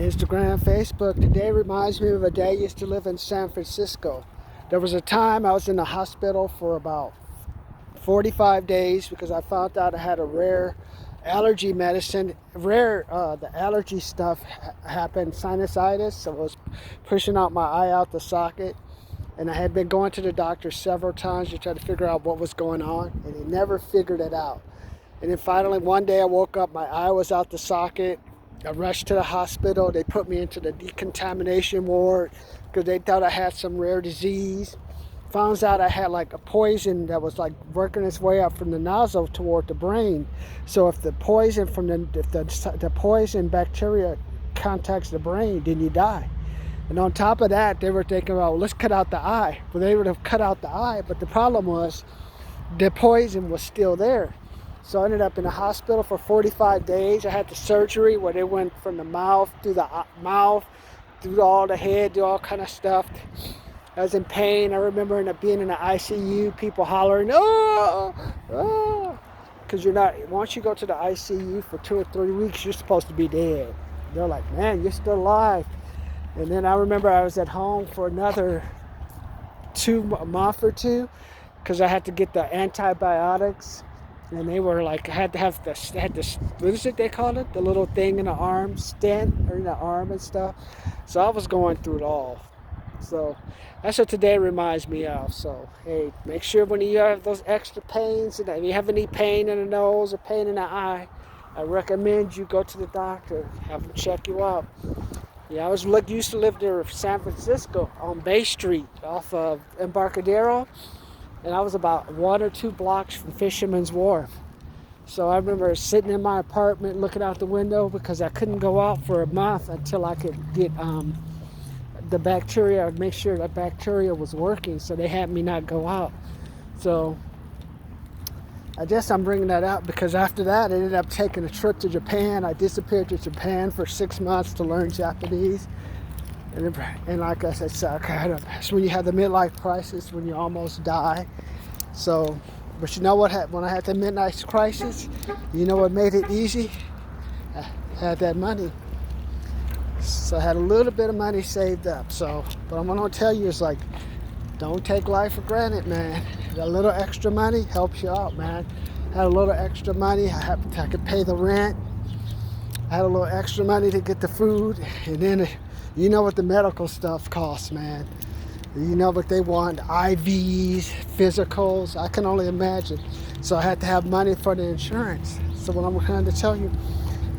Instagram, Facebook. Today reminds me of a day I used to live in San Francisco. There was a time I was in the hospital for about 45 days because I found out I had a rare allergy medicine. The allergy stuff happened, sinusitis, so it was pushing out my eye out the socket. And I had been going to the doctor several times to try to figure out what was going on, and he never figured it out. And then finally one day I woke up, my eye was out the socket. I rushed to the hospital. They put me into the decontamination ward because they thought I had some rare disease. Found out I had like a poison that was like working its way up from the nozzle toward the brain. So if the poison the poison bacteria contacts the brain, then you die. And on top of that, they were thinking, well, let's cut out the eye. Well, they would have cut out the eye, but the problem was the poison was still there. So I ended up in the hospital for 45 days. I had the surgery where they went from the mouth through the mouth, through all the head, do all kind of stuff. I was in pain. I remember being in the ICU, people hollering, oh, oh, because once you go to the ICU for 2 or 3 weeks, you're supposed to be dead. They're like, man, you're still alive. And then I remember I was at home for another a month or two because I had to get the antibiotics. And they were like, I had to have what is it they call it? The little thing in the arm, stent, or in the arm and stuff. So I was going through it all. So that's what today reminds me of. So, hey, make sure when you have those extra pains, and if you have any pain in the nose or pain in the eye, I recommend you go to the doctor, have them check you out. Yeah, used to live near San Francisco on Bay Street off of Embarcadero. And I was about 1 or 2 blocks from Fisherman's Wharf. So I remember sitting in my apartment looking out the window because I couldn't go out for a month until I could get the bacteria, make sure that bacteria was working. So they had me not go out. So I guess I'm bringing that up because after that I ended up taking a trip to Japan. I disappeared to Japan for 6 months to learn Japanese. And like I said, that's when you have the midlife crisis, when you almost die. So, but you know what? When I had the midlife crisis, you know what made it easy? I had that money. So I had a little bit of money saved up. So, but I'm gonna tell you is like, don't take life for granted, man. A little extra money helps you out, man. I had a little extra money. I could pay the rent. I had a little extra money to get the food, and then. You know what the medical stuff costs, man. You know what they want, IVs, physicals. I can only imagine. So I had to have money for the insurance. So what I'm trying to tell you,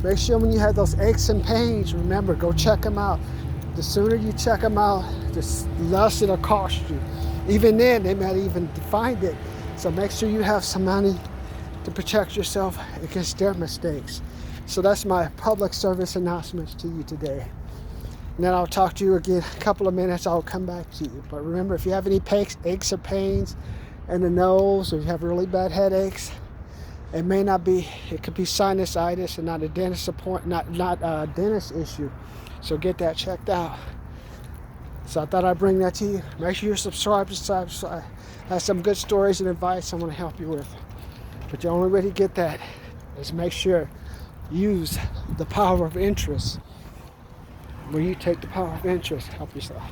make sure when you have those aches and pains, remember, go check them out. The sooner you check them out, the less it'll cost you. Even then, they might even find it. So make sure you have some money to protect yourself against their mistakes. So that's my public service announcements to you today. And then I'll talk to you again a couple of minutes. I'll come back to you. But remember, if you have any aches or pains in the nose, or you have really bad headaches, it could be sinusitis and not a dentist issue. So get that checked out. So I thought I'd bring that to you. Make sure you're subscribed. I have some good stories and advice I want to help you with. But the only way to get that is make sure use the power of interest. When you take the power of interest, help yourself.